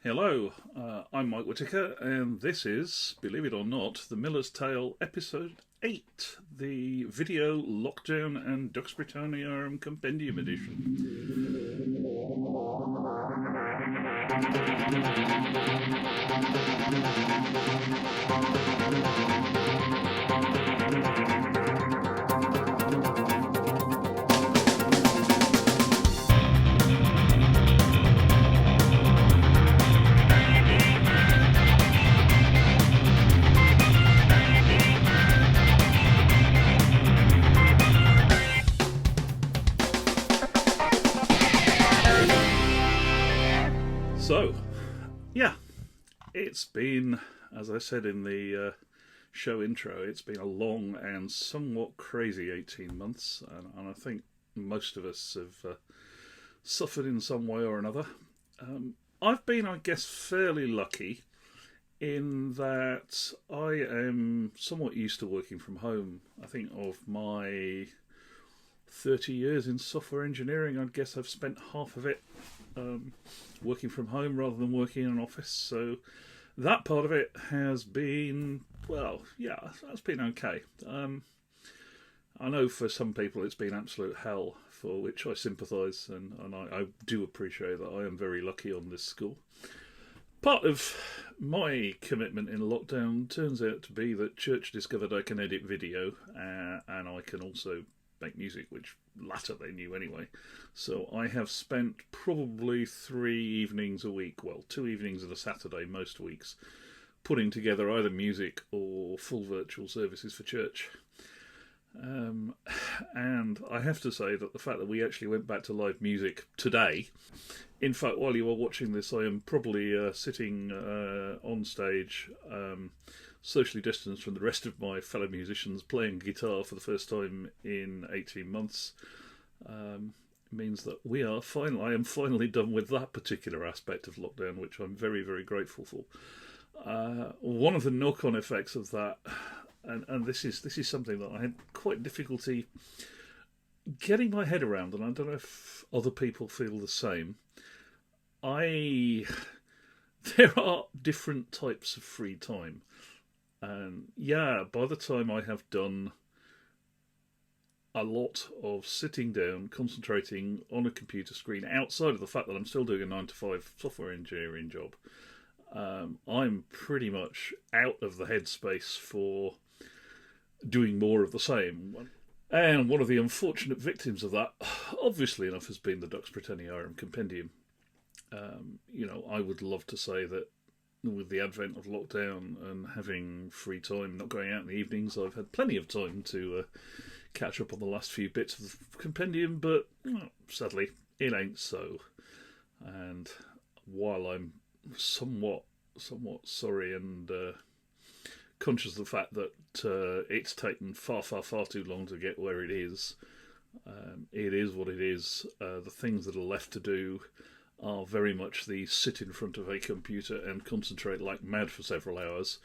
Hello, I'm Mike Whitaker, and this is, believe it or not, The Miller's Tale, Episode 8, the Video Lockdown and Dux Britanniarum Compendium edition. So, yeah, it's been, as I said in the show intro, it's been a long and somewhat crazy 18 months, and I think most of us have suffered in some way or another. I've been, I guess, fairly lucky in that I am somewhat used to working from home. I think of my 30 years in software engineering, I guess I've spent half of it working from home rather than working in an office, so that part of it has been, well, yeah, that's been okay. I know for some people it's been absolute hell, for which I sympathise, and I do appreciate that I am very lucky on this score. Part of my commitment in lockdown turns out to be that Church discovered I can edit video, and I can also make music, which latter they knew anyway. So I have spent probably 3 evenings a week, well, 2 evenings and a Saturday most weeks, putting together either music or full virtual services for church. And I have to say that the fact that we actually went back to live music today, in fact, while you are watching this, I am probably sitting on stage, socially distanced from the rest of my fellow musicians, playing guitar for the first time in 18 months. Means that I am finally done with that particular aspect of lockdown, which I'm very, very grateful for. One of the knock-on effects of that, and this is something that I had quite difficulty getting my head around, and I don't know if other people feel the same. There are different types of free time. And yeah, by the time I have done a lot of sitting down, concentrating on a computer screen, outside of the fact that I'm still doing a 9-to-5 software engineering job, I'm pretty much out of the headspace for doing more of the same. And one of the unfortunate victims of that, obviously enough, has been the Dux Britanniarum Compendium. I would love to say that with the advent of lockdown and having free time, not going out in the evenings, I've had plenty of time to catch up on the last few bits of the compendium, but sadly, it ain't so. And while I'm somewhat sorry and conscious of the fact that it's taken far too long to get where it is what it is. The things that are left to do are very much the sit in front of a computer and concentrate like mad for several hours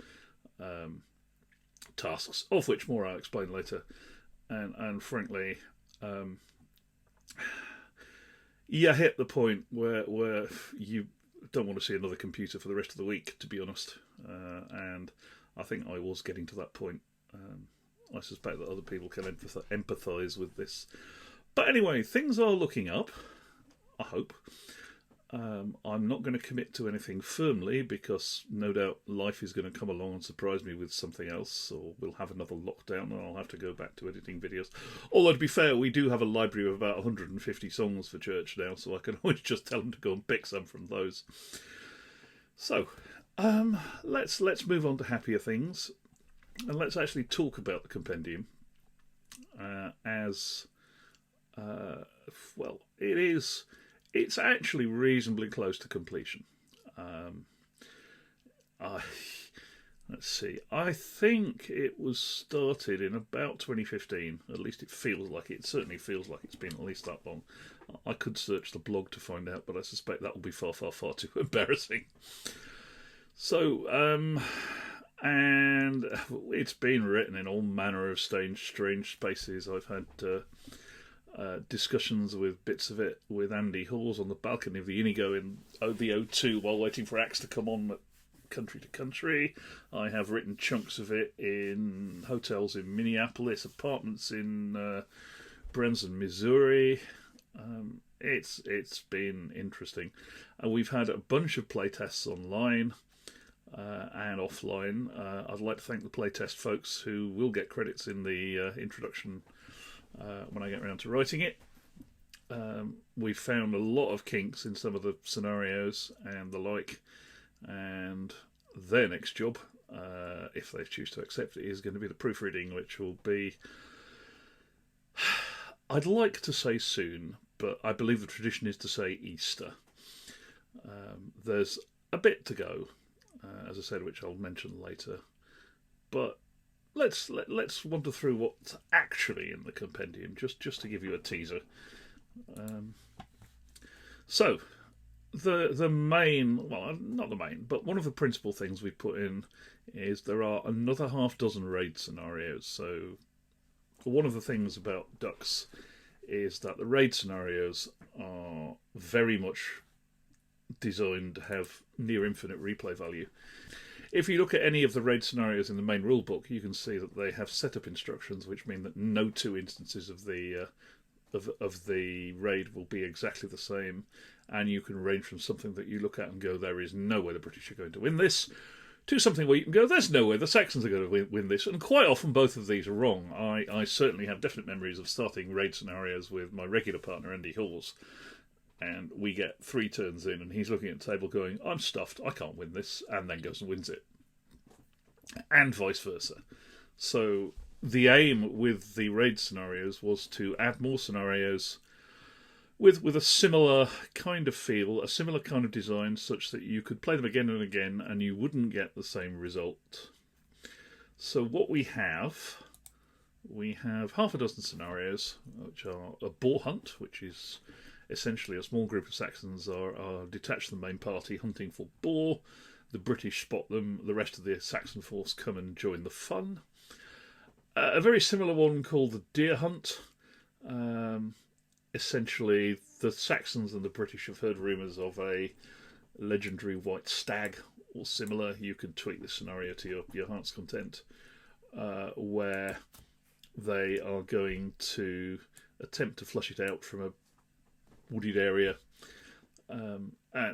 tasks, of which more I'll explain later. And frankly, you hit the point where you don't want to see another computer for the rest of the week, to be honest. And I think I was getting to that point. I suspect that other people can empathise with this. But anyway, things are looking up, I hope. I'm not going to commit to anything firmly because no doubt life is going to come along and surprise me with something else, or we'll have another lockdown and I'll have to go back to editing videos. Although, to be fair, we do have a library of about 150 songs for church now, so I can always just tell them to go and pick some from those. So, let's move on to happier things, and let's actually talk about the compendium It's actually reasonably close to completion. Let's see. I think it was started in about 2015. At least it feels like it. It certainly feels like it's been at least that long. I could search the blog to find out, but I suspect that will be far too embarrassing. So, and it's been written in all manner of strange spaces. I've had discussions with bits of it with Andy Hawes on the balcony of the Inigo in the O2 while waiting for acts to come on at country to country. I have written chunks of it in hotels in Minneapolis, apartments in Branson, Missouri. It's been interesting. We've had a bunch of playtests online and offline. I'd like to thank the playtest folks who will get credits in the introduction when I get around to writing it. We've found a lot of kinks in some of the scenarios and the like, and their next job, if they choose to accept it, is going to be the proofreading, which will be, I'd like to say soon, but I believe the tradition is to say Easter. There's a bit to go, as I said, which I'll mention later, but let's wander through what's actually in the compendium, just to give you a teaser. So, the main, well, not the main, but one of the principal things we put in is there are another half dozen raid scenarios. So, one of the things about Dux is that the raid scenarios are very much designed to have near infinite replay value. If you look at any of the raid scenarios in the main rulebook, you can see that they have setup instructions, which mean that no two instances of the raid will be exactly the same, and you can range from something that you look at and go, there is no way the British are going to win this, to something where you can go, there's no way the Saxons are going to win this, and quite often both of these are wrong. I certainly have definite memories of starting raid scenarios with my regular partner Andy Hawes, and we get 3 turns in and he's looking at the table going, I'm stuffed, I can't win this, and then goes and wins it. And vice versa. So the aim with the raid scenarios was to add more scenarios with a similar kind of feel, a similar kind of design, such that you could play them again and again and you wouldn't get the same result. So what we have half a dozen scenarios, which are a boar hunt, which is essentially a small group of Saxons are detached from the main party hunting for boar. The British spot them, the rest of the Saxon force come and join the fun. A very similar one called the deer hunt. Essentially, the Saxons and the British have heard rumours of a legendary white stag or similar. You can tweak this scenario to your heart's content, where they are going to attempt to flush it out from a wooded area.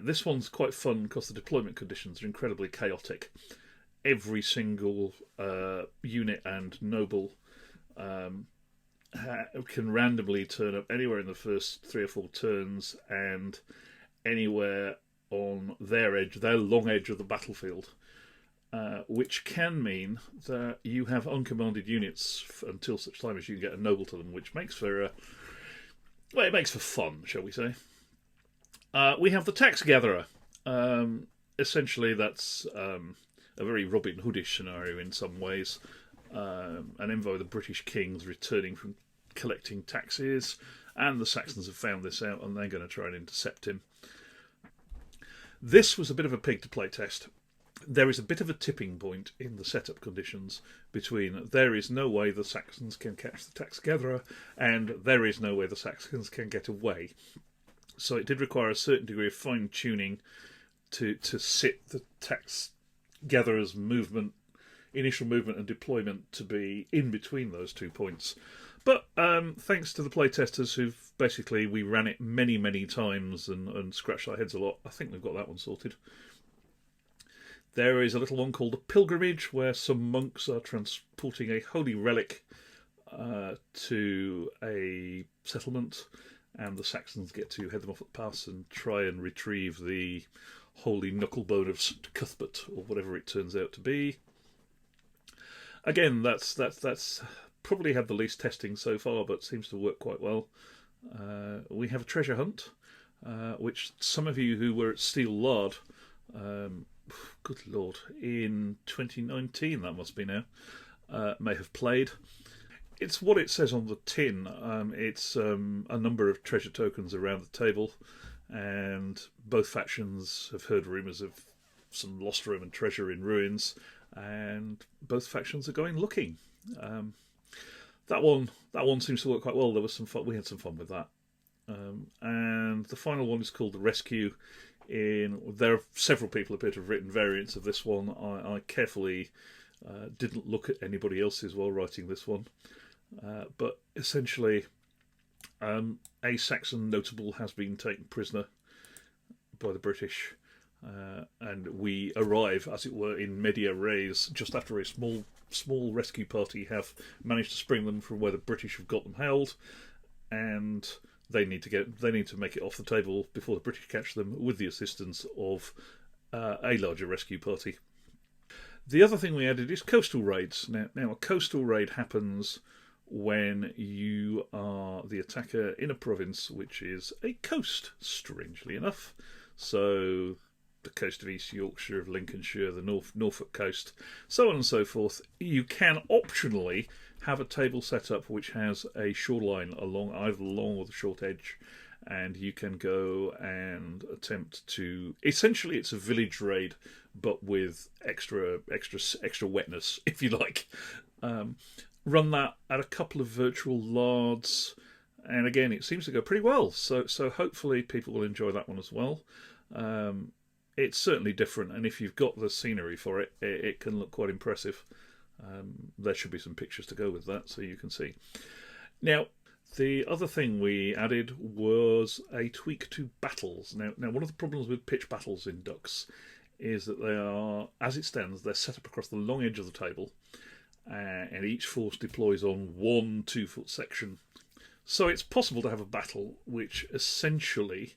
This one's quite fun because the deployment conditions are incredibly chaotic. Every single unit and noble can randomly turn up anywhere in the first 3 or 4 turns and anywhere on their edge, their long edge of the battlefield, which can mean that you have uncommanded units until such time as you can get a noble to them, which makes for it makes for fun, shall we say. We have the tax gatherer. Essentially, that's a very Robin Hoodish scenario in some ways. An envoy of the British king's returning from collecting taxes, and the Saxons have found this out and they're going to try and intercept him. This was a bit of a pig to play test. There is a bit of a tipping point in the setup conditions between there is no way the Saxons can catch the tax gatherer and there is no way the Saxons can get away. So it did require a certain degree of fine-tuning to sit the tax gatherer's movement, initial movement and deployment to be in between those 2 points. But thanks to the playtesters who've basically, we ran it many, many times and scratched our heads a lot, I think we've got that one sorted. There is a little one called the Pilgrimage, where some monks are transporting a holy relic to a settlement, and the Saxons get to head them off at the pass and try and retrieve the holy knucklebone of St. Cuthbert, or whatever it turns out to be. Again, that's probably had the least testing so far, but seems to work quite well. We have a treasure hunt, which some of you who were at Steel Lard, good lord, in 2019, that must be now, may have played. It's what it says on the tin. It's a number of treasure tokens around the table, and both factions have heard rumours of some lost Roman treasure in ruins, and both factions are going looking. that one seems to work quite well. There was some fun. We had some fun with that. And the final one is called The Rescue. There are several people appear to have written variants of this one. I carefully didn't look at anybody else's while writing this one. But essentially, a Saxon notable has been taken prisoner by the British. And we arrive, as it were, in media res, just after a small rescue party have managed to spring them from where the British have got them held, and they need to make it off the table before the British catch them, with the assistance of a larger rescue party. The other thing we added is coastal raids. Now a coastal raid happens when you are the attacker in a province which is a coast, strangely enough. So the coast of East Yorkshire, of Lincolnshire, the Norfolk coast, so on and so forth. You can optionally have a table set up which has a shoreline along either the long or the short edge, and you can go and attempt to. Essentially, it's a village raid, but with extra wetness, if you like. Run that at a couple of virtual lards, and again, it seems to go pretty well. So hopefully, people will enjoy that one as well. It's certainly different, and if you've got the scenery for it, it can look quite impressive. There should be some pictures to go with that, so you can see. Now, the other thing we added was a tweak to battles. Now, one of the problems with pitch battles in Dux is that they are, as it stands, they're set up across the long edge of the table, and each force deploys on one 2-foot section. So it's possible to have a battle which essentially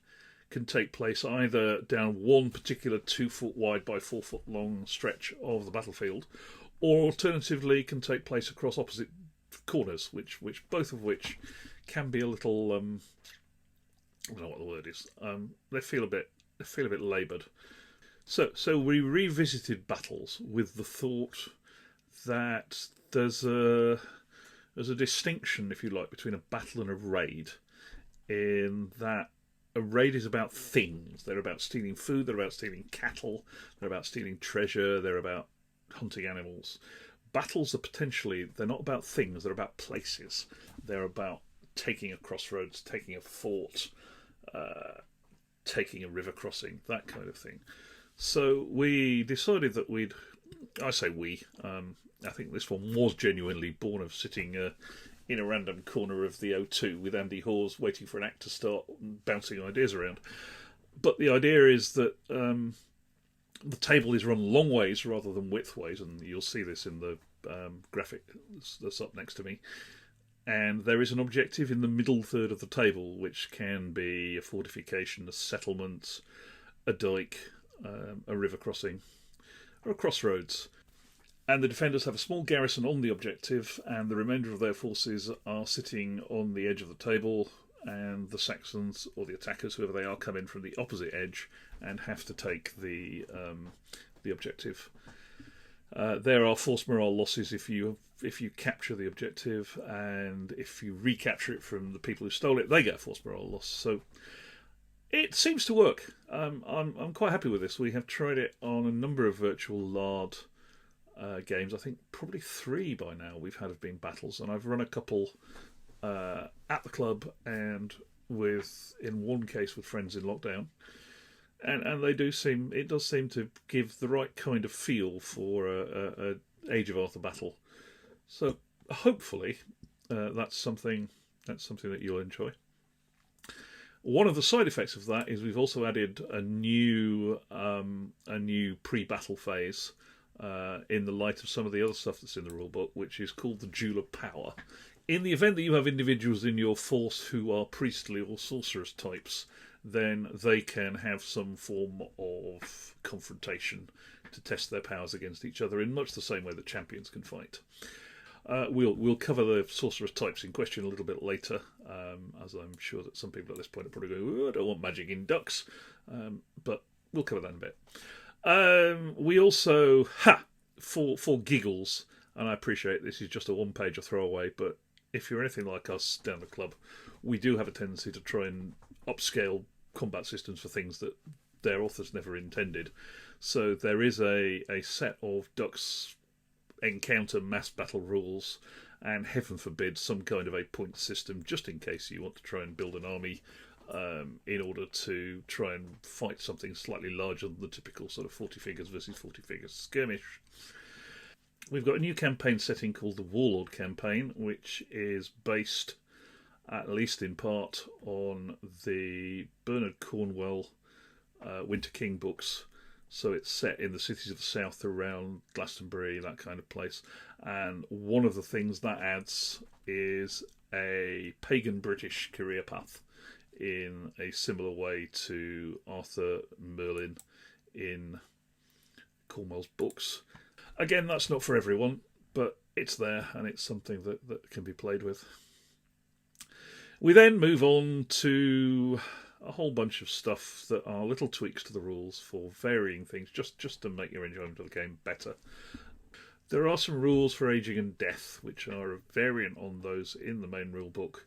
can take place either down one particular 2-foot wide by 4-foot long stretch of the battlefield, or alternatively can take place across opposite corners, which both of which can be a little I don't know what the word is. They feel a bit laboured. So we revisited battles with the thought that there's a distinction, if you like, between a battle and a raid, in that a raid is about things. They're about stealing food, they're about stealing cattle, they're about stealing treasure, they're about hunting animals. Battles are they're not about things, they're about places. They're about taking a crossroads, taking a fort, taking a river crossing, that kind of thing. So we decided that I think this one was genuinely born of sitting in a random corner of the O2 with Andy Hawes waiting for an act to start and bouncing ideas around. But the idea is that the table is run long ways rather than width ways, and you'll see this in the graphic that's up next to me. And there is an objective in the middle third of the table, which can be a fortification, a settlement, a dike, a river crossing, or a crossroads. And the defenders have a small garrison on the objective, and the remainder of their forces are sitting on the edge of the table, and the Saxons, or the attackers, whoever they are, come in from the opposite edge and have to take the objective. There are force morale losses if you capture the objective, and if you recapture it from the people who stole it, they get a force morale loss. So it seems to work. I'm quite happy with this. We have tried it on a number of virtual lard games. I think probably 3 by now we've had have been battles, and I've run a couple at the club and in one case with friends in lockdown, and it does seem to give the right kind of feel for a Age of Arthur battle. So hopefully that's something that you'll enjoy. One of the side effects of that is we've also added a new pre-battle phase in the light of some of the other stuff that's in the rulebook, which is called the Duel of Power. In the event that you have individuals in your force who are priestly or sorceress types, then they can have some form of confrontation to test their powers against each other in much the same way that champions can fight. We'll cover the sorceress types in question a little bit later, as I'm sure that some people at this point are probably going, I don't want magic in Dux, but we'll cover that in a bit. We also, for giggles, and I appreciate this is just a one-pager throwaway, but if you're anything like us down the club, we do have a tendency to try and upscale combat systems for things that their authors never intended. So there is a set of Dux encounter mass battle rules, and heaven forbid some kind of a point system, just in case you want to try and build an army in order to try and fight something slightly larger than the typical sort of 40 figures versus 40 figures skirmish. We've got a new campaign setting called the Warlord campaign, which is based, at least in part, on the Bernard Cornwell Winter King books. So it's set in the cities of the south around Glastonbury, that kind of place. And one of the things that adds is a pagan British career path in a similar way to Arthur Merlin in Cornwell's books. Again, that's not for everyone, but it's there and it's something that can be played with. We then move on to a whole bunch of stuff that are little tweaks to the rules for varying things, just to make your enjoyment of the game better. There are some rules for aging and death, which are a variant on those in the main rule book.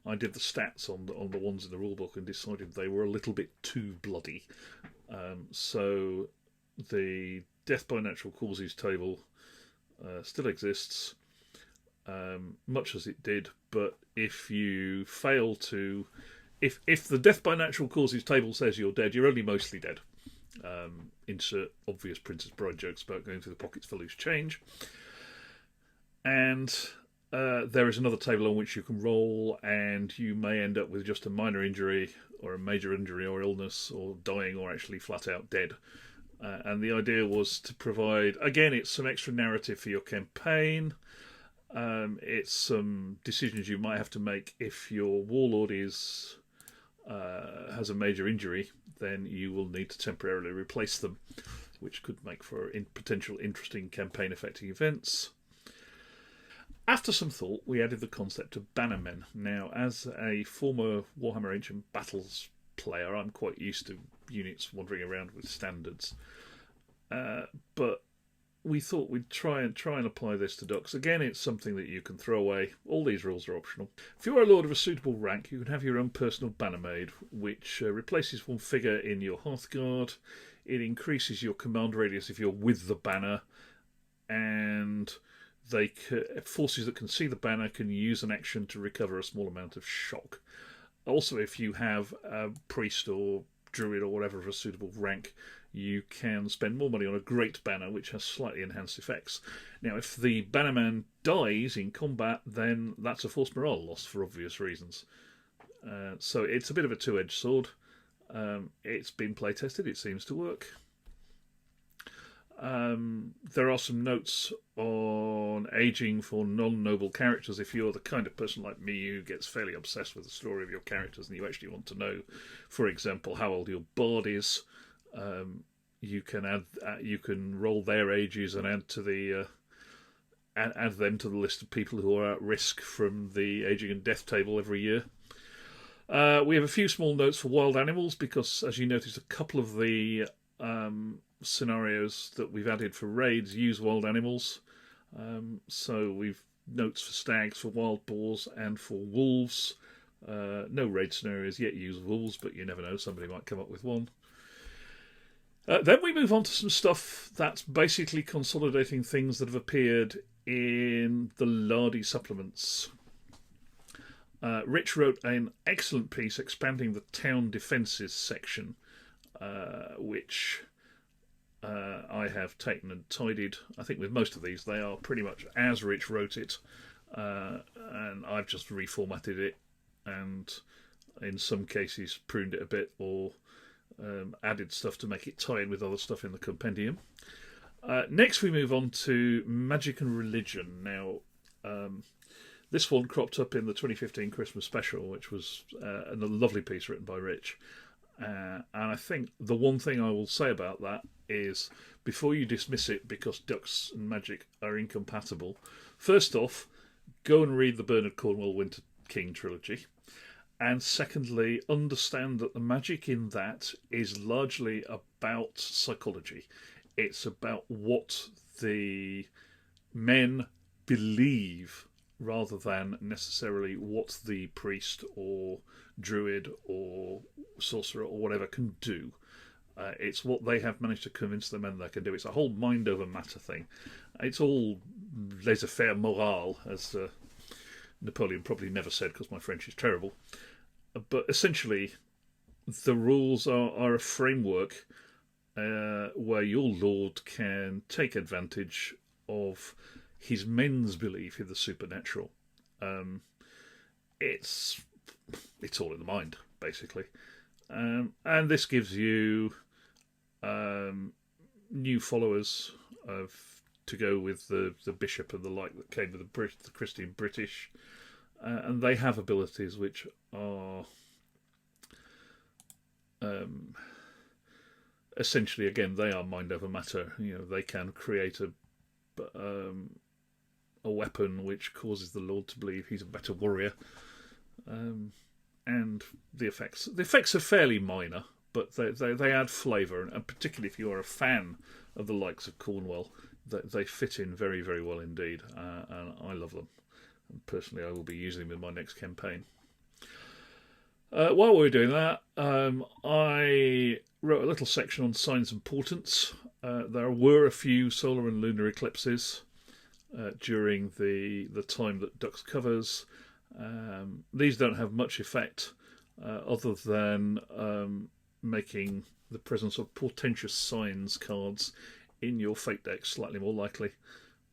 I did the stats on the ones in the rule book and decided they were a little bit too bloody. So the death by natural causes table still exists, much as it did, but if you fail to... If the death by natural causes table says you're dead, you're only mostly dead. Insert obvious Princess Bride jokes about going through the pockets for loose change. And there is another table on which you can roll, and you may end up with just a minor injury, or a major injury or illness, or dying, or actually flat out dead. And the idea was to provide, again, it's some extra narrative for your campaign. It's some decisions you might have to make if your warlord has a major injury, then you will need to temporarily replace them, which could make for potential interesting campaign affecting events. After some thought, we added the concept of bannermen. Now, as a former Warhammer Ancient Battles player, I'm quite used to units wandering around with standards, but we thought we'd try and apply this to Dux. Again, it's something that you can throw away. All these rules are optional. If you are a lord of a suitable rank, you can have your own personal banner made, which replaces one figure in your Hearthguard. It increases your command radius if you're with the banner, and forces that can see the banner can use an action to recover a small amount of shock. Also, if you have a priest or druid or whatever of a suitable rank, you can spend more money on a great banner, which has slightly enhanced effects. Now, if the bannerman dies in combat, then that's a force morale loss for obvious reasons. So it's a bit of a two-edged sword. It's been play-tested. It seems to work. There are some notes on aging for non-noble characters. If you're the kind of person like me who gets fairly obsessed with the story of your characters and you actually want to know, for example, how old your bard is, you can roll their ages and add them to the list of people who are at risk from the aging and death table every year. We have a few small notes for wild animals because, as you noticed, a couple of the scenarios that we've added for raids use wild animals. So we've notes for stags, for wild boars, and for wolves. No raid scenarios yet use wolves, but you never know, somebody might come up with one. Then we move on to some stuff that's basically consolidating things that have appeared in the Lardy supplements. Rich wrote an excellent piece expanding the town defences section, which I have taken and tidied. I think with most of these, they are pretty much as Rich wrote it, and I've just reformatted it, and in some cases pruned it a bit, or added stuff to make it tie in with other stuff in the compendium. Next we move on to Magic and Religion. Now, this one cropped up in the 2015 Christmas special, which was a lovely piece written by Rich. And I think the one thing I will say about that is, before you dismiss it because Dux and Magic are incompatible, first off, go and read the Bernard Cornwell Winter King trilogy. And secondly, understand that the magic in that is largely about psychology. It's about what the men believe rather than necessarily what the priest or druid or sorcerer or whatever can do. It's what they have managed to convince the men they can do. It's a whole mind over matter thing. It's all laissez-faire morale, as Napoleon probably never said, because my French is terrible. But essentially, the rules are a framework where your lord can take advantage of his men's belief in the supernatural. It's all in the mind, basically. And this gives you new followers to go with the bishop and the like that came with the Christian British, and they have abilities which are essentially, again, they are mind over matter. They can create a weapon which causes the Lord to believe he's a better warrior, and the effects are fairly minor, but they add flavour, and particularly if you are a fan of the likes of Cornwell, they fit in very, very well indeed, and I love them. And personally, I will be using them in my next campaign. While we were doing that, I wrote a little section on signs and portents. There were a few solar and lunar eclipses during the time that Dux covers. These don't have much effect other than making the presence of portentous signs cards in your fate deck slightly more likely.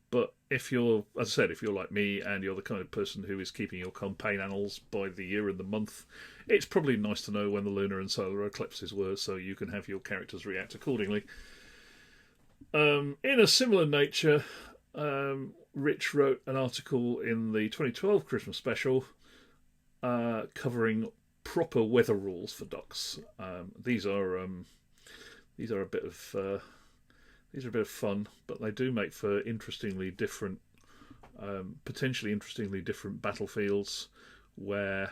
But if you're, as I said, if you're like me and you're the kind of person who is keeping your campaign annals by the year and the month, it's probably nice to know when the lunar and solar eclipses were, so you can have your characters react accordingly. In a similar nature, Rich wrote an article in the 2012 Christmas special covering proper weather rules for Dux. These are a bit of fun, but they do make for potentially interestingly different battlefields where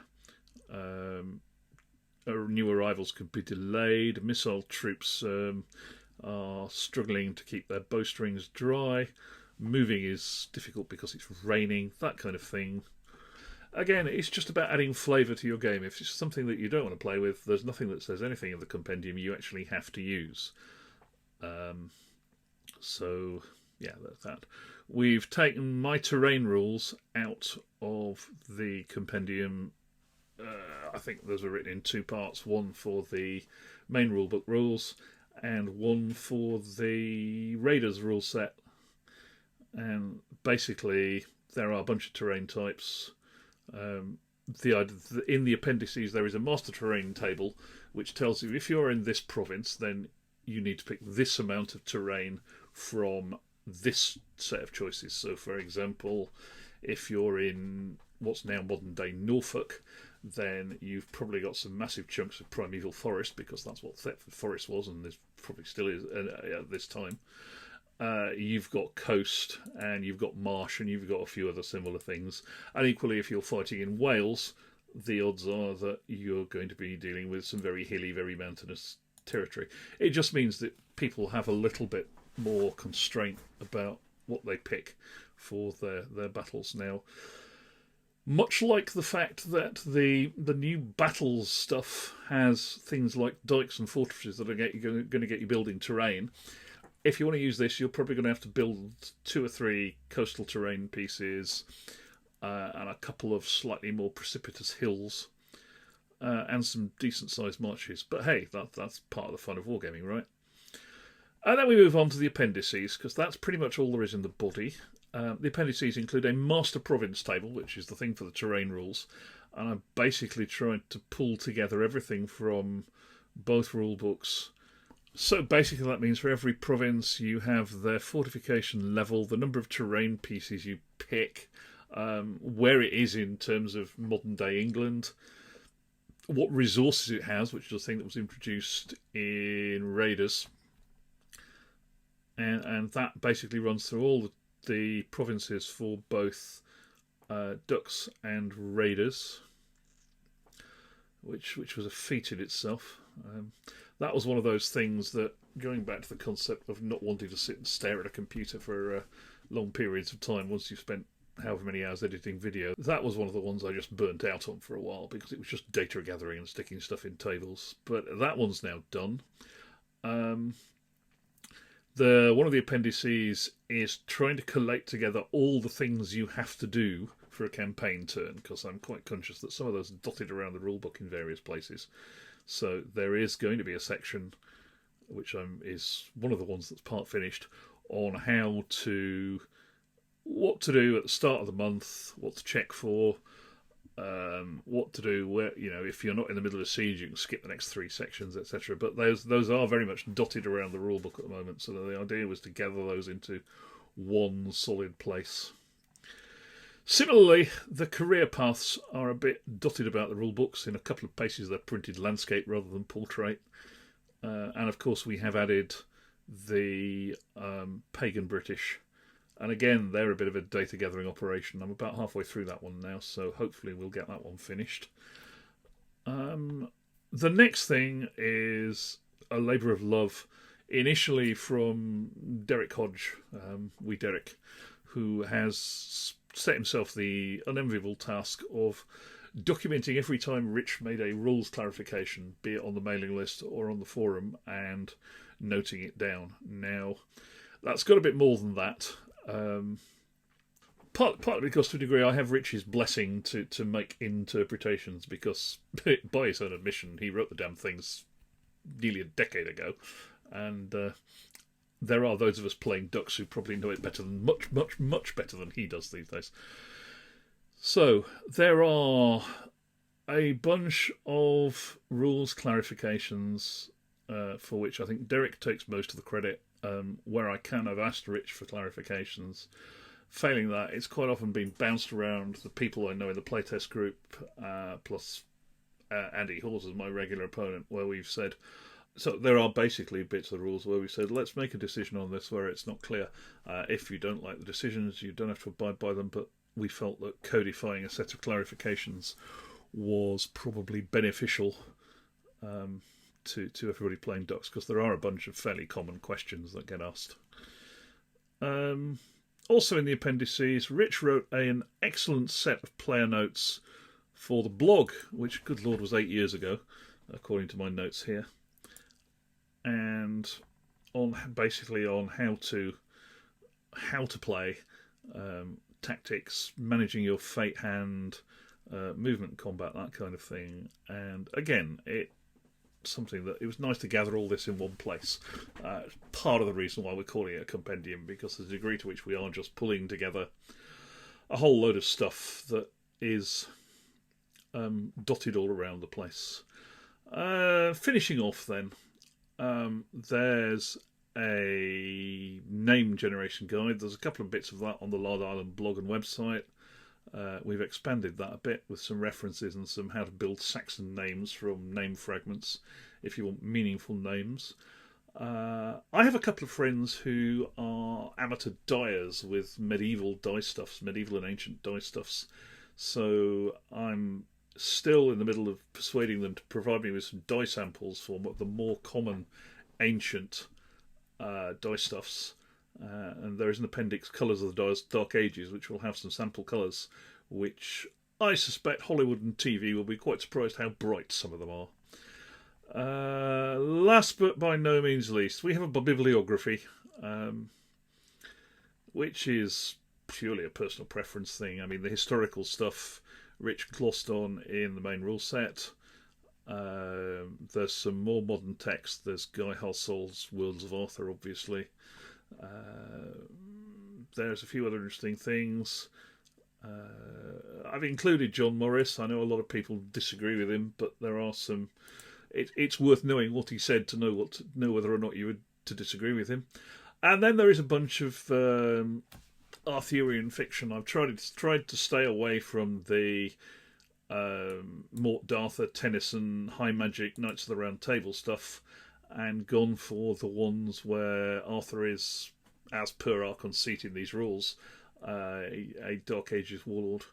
new arrivals could be delayed. Missile troops are struggling to keep their bowstrings dry. Moving is difficult because it's raining, that kind of thing. Again, it's just about adding flavour to your game. If it's something that you don't want to play with, there's nothing that says anything in the compendium you actually have to use. So, yeah, that's that. We've taken my terrain rules out of the compendium. I think those are written in two parts. One for the main rulebook rules and one for the Raiders rule set. And basically, there are a bunch of terrain types. In the appendices, there is a master terrain table which tells you if you're in this province, then you need to pick this amount of terrain from this set of choices. So, for example, if you're in what's now modern-day Norfolk, then you've probably got some massive chunks of primeval forest, because that's what Thetford Forest was, and this probably still is at this time. You've got coast, and you've got marsh, and you've got a few other similar things. And equally, if you're fighting in Wales, the odds are that you're going to be dealing with some very hilly, very mountainous territory. It just means that people have a little bit more constraint about what they pick for their battles now. Much like the fact that the new battles stuff has things like dikes and fortresses that are going to get you building terrain. If you want to use this, you're probably going to have to build 2 or 3 coastal terrain pieces and a couple of slightly more precipitous hills and some decent-sized marshes. But hey, that's part of the fun of wargaming, right? And then we move on to the appendices, because that's pretty much all there is in the body. The appendices include a master province table, which is the thing for the terrain rules. And I basically tried to pull together everything from both rule books. So basically that means for every province you have their fortification level, the number of terrain pieces you pick, where it is in terms of modern day England, what resources it has, which is a thing that was introduced in Raiders, and that basically runs through all the provinces for both Dux and Raiders, which was a feat in itself. That was one of those things that, going back to the concept of not wanting to sit and stare at a computer for long periods of time once you've spent however many hours editing video, that was one of the ones I just burnt out on for a while, because it was just data gathering and sticking stuff in tables. But that one's now done. One of the appendices is trying to collate together all the things you have to do for a campaign turn, because I'm quite conscious that some of those are dotted around the rulebook in various places. So there is going to be a section, which is one of the ones that's part finished, on what to do at the start of the month, what to check for, what to do where, if you're not in the middle of a siege, you can skip the next 3 sections, etc. But those are very much dotted around the rulebook at the moment, so the idea was to gather those into one solid place. Similarly, the career paths are a bit dotted about the rulebooks. In a couple of places they're printed landscape rather than portrait. And of course we have added the pagan British. And again, they're a bit of a data gathering operation. I'm about halfway through that one now, so hopefully we'll get that one finished. The next thing is a labour of love, initially from Derek Hodge, Derek, who has set himself the unenviable task of documenting every time Rich made a rules clarification, be it on the mailing list or on the forum, and noting it down. Now, that's got a bit more than that. Partly because, to a degree, I have Rich's blessing to make interpretations, because, by his own admission, he wrote the damn things nearly a decade ago, and there are those of us playing Dux who probably know it better than much better than he does these days. So there are a bunch of rules clarifications for which I think Derek takes most of the credit. Where I can, I've asked Rich for clarifications. Failing that, it's quite often been bounced around the people I know in the playtest group, plus Andy Hawes is my regular opponent, where we've said... So there are basically bits of the rules where we said, let's make a decision on this where it's not clear. If you don't like the decisions, you don't have to abide by them, but we felt that codifying a set of clarifications was probably beneficial to everybody playing Dux, because there are a bunch of fairly common questions that get asked. Also in the appendices, Rich wrote an excellent set of player notes for the blog, which, good lord, was 8 years ago, according to my notes here. And basically on how to play, tactics, managing your fate hand, movement, combat, that kind of thing. And again, it's something that it was nice to gather all this in one place. Part of the reason why we're calling it a compendium, because there's a degree to which we are just pulling together a whole load of stuff that is dotted all around the place. Finishing off then. There's a name generation guide. There's a couple of bits of that on the Lard Island blog and website. We've expanded that a bit with some references and some how to build Saxon names from name fragments if you want meaningful names. I have a couple of friends who are amateur dyers with medieval dye stuffs, medieval and ancient dye stuffs. So I'm still in the middle of persuading them to provide me with some dye samples for the more common ancient dye stuffs. And there is an appendix, Colours of the Dark Ages, which will have some sample colours, which I suspect Hollywood and TV will be quite surprised how bright some of them are. Last but by no means least, we have a bibliography, which is purely a personal preference thing. I mean, the historical stuff Rich glossed on in the main rule set. There's some more modern text. There's Guy Halsol's Worlds of Arthur, obviously. There's a few other interesting things. I've included John Morris. I know a lot of people disagree with him, but there are some... It's worth knowing what he said to know whether or not you would to disagree with him. And then there is a bunch of Arthurian fiction. I've tried to stay away from the Mort Darther, Tennyson, High Magic, Knights of the Round Table stuff, and gone for the ones where Arthur is, as per our conceit in these rules, a Dark Ages warlord.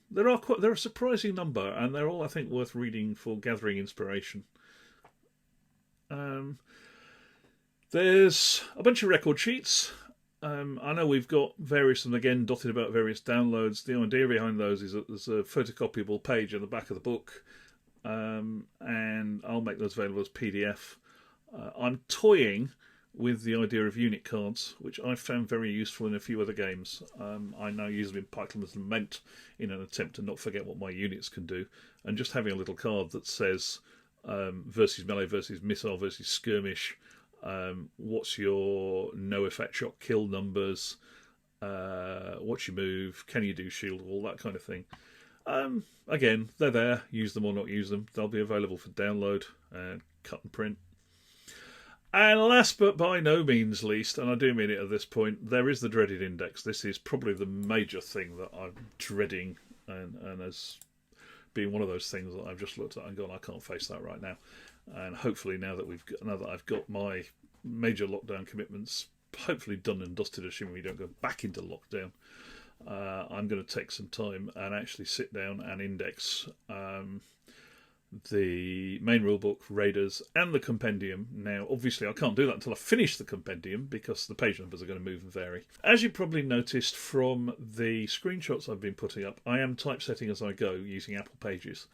There are a surprising number, and they're all, I think, worth reading for gathering inspiration. There's a bunch of record sheets. I know we've got various of them, again, dotted about various downloads. The idea behind those is that there's a photocopiable page in the back of the book, and I'll make those available as PDF. I'm toying with the idea of unit cards, which I've found very useful in a few other games. I now use them in Pikeman's Lament in an attempt to not forget what my units can do, and just having a little card that says versus melee, versus missile, versus skirmish, what's your no effect shot kill numbers, what's your move, can you do shield, all that kind of thing. Again, they're there, use them or not use them. They'll be available for download and cut and print. And last but by no means least, and I do mean it at this point, there is the dreaded index. This is probably the major thing that I'm dreading, and as being one of those things that I've just looked at and gone, I can't face that right now. And hopefully now that I've got my major lockdown commitments hopefully done and dusted, assuming we don't go back into lockdown, I'm going to take some time and actually sit down and index the main rulebook, Raiders, and the compendium. Now, obviously, I can't do that until I finish the compendium because the page numbers are going to move and vary. As you probably noticed from the screenshots I've been putting up, I am typesetting as I go using Apple Pages.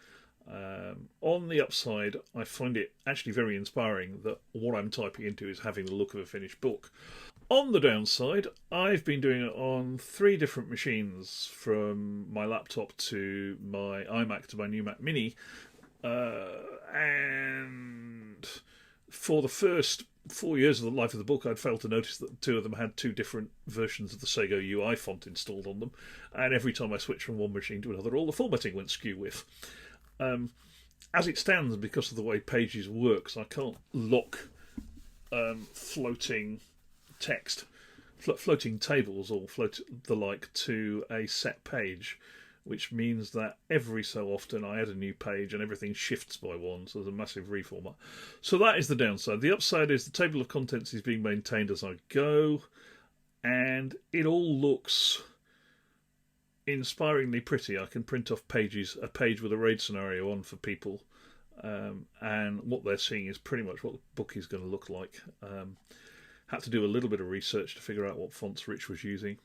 On the upside, I find it actually very inspiring that what I'm typing into is having the look of a finished book. On the downside, I've been doing it on 3 different machines, from my laptop to my iMac to my new Mac Mini, and for the first 4 years of the life of the book, I'd failed to notice that 2 of them had 2 different versions of the Sego UI font installed on them, and every time I switched from one machine to another, all the formatting went skew with. As it stands, because of the way Pages works, I can't lock floating text, floating tables or float the like to a set page, which means that every so often I add a new page and everything shifts by 1, so there's a massive reformat. So that is the downside. The upside is the table of contents is being maintained as I go, and it all looks inspiringly pretty. I can print off a page with a raid scenario on for people, and what they're seeing is pretty much what the book is going to look like. Had to do a little bit of research to figure out what fonts Rich was using,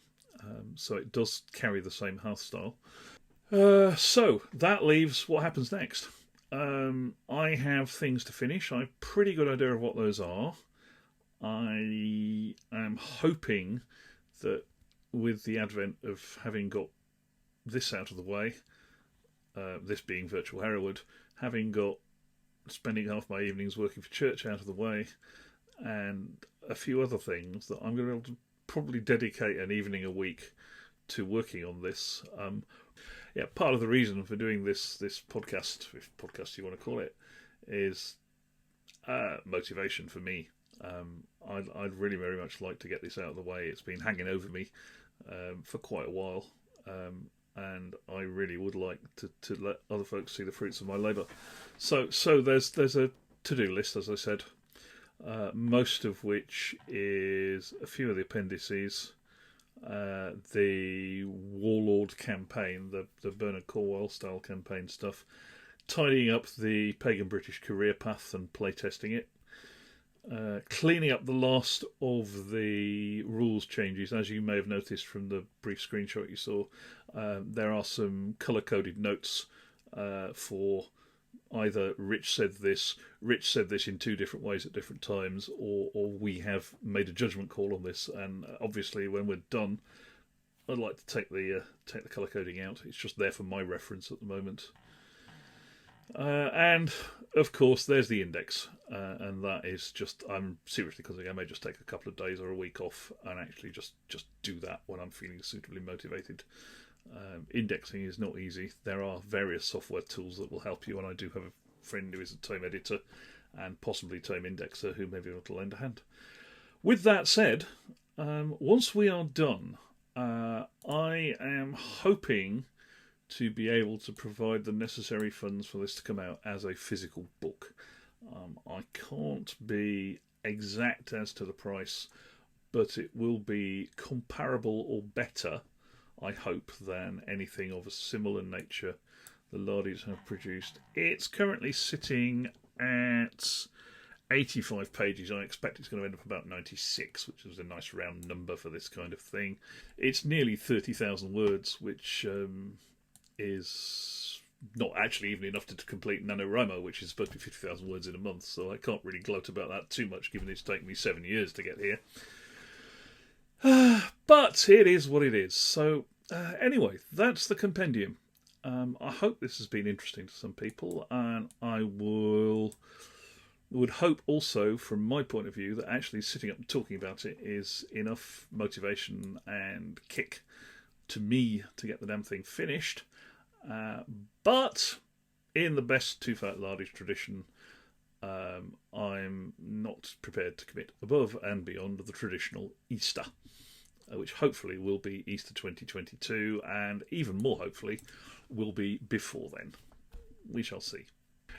so it does carry the same Hearth style. So that leaves what happens next. I have things to finish. I have a pretty good idea of what those are. I am hoping that with the advent of having got this out of the way, this being Virtual Hereward, having got spending half my evenings working for church out of the way, and a few other things, that I'm going to be able to probably dedicate an evening a week to working on this. Part of the reason for doing this podcast, if podcast you want to call it, is motivation for me. I'd really very much like to get this out of the way. It's been hanging over me for quite a while, and I really would like to let other folks see the fruits of my labour. So there's a to-do list, as I said, most of which is a few of the appendices, the Warlord campaign, the Bernard Cornwell style campaign stuff, tidying up the Pagan British career path and playtesting it, cleaning up the last of the rules changes. As you may have noticed from the brief screenshot you saw, there are some colour-coded notes for either Rich said this in 2 different ways at different times, or we have made a judgment call on this. And obviously, when we're done, I'd like to take the colour coding out. It's just there for my reference at the moment. And of course, there's the index, and that is just, I'm seriously considering I may just take a couple of days or a week off and actually just do that when I'm feeling suitably motivated. Indexing is not easy. There are various software tools that will help you, and I do have a friend who is a time editor and possibly time indexer who may be able to lend a hand. With that said, once we are done, I am hoping to be able to provide the necessary funds for this to come out as a physical book. I can't be exact as to the price, but it will be comparable or better, I hope, than anything of a similar nature the Lardis have produced. It's currently sitting at 85 pages. I expect it's going to end up about 96, which is a nice round number for this kind of thing. It's nearly 30,000 words, which is not actually even enough to complete NaNoWriMo, which is supposed to be 50,000 words in a month, so I can't really gloat about that too much, given it's taken me 7 years to get here. But it is what it is. So anyway, that's the compendium. I hope this has been interesting to some people, and I would hope also, from my point of view, that actually sitting up and talking about it is enough motivation and kick to me to get the damn thing finished. But in the best Too Fat Lardish tradition, I'm not prepared to commit above and beyond the traditional Easter, which hopefully will be Easter 2022, and even more hopefully will be before then. We shall see.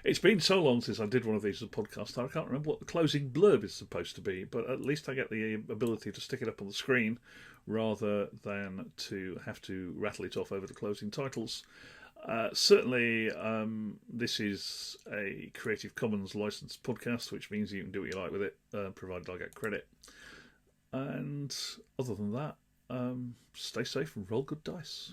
It's been so long since I did one of these as a podcast that I can't remember what the closing blurb is supposed to be, but at least I get the ability to stick it up on the screen rather than to have to rattle it off over the closing titles. Certainly, this is a Creative Commons licensed podcast, which means you can do what you like with it, provided I get credit. And other than that, stay safe and roll good dice.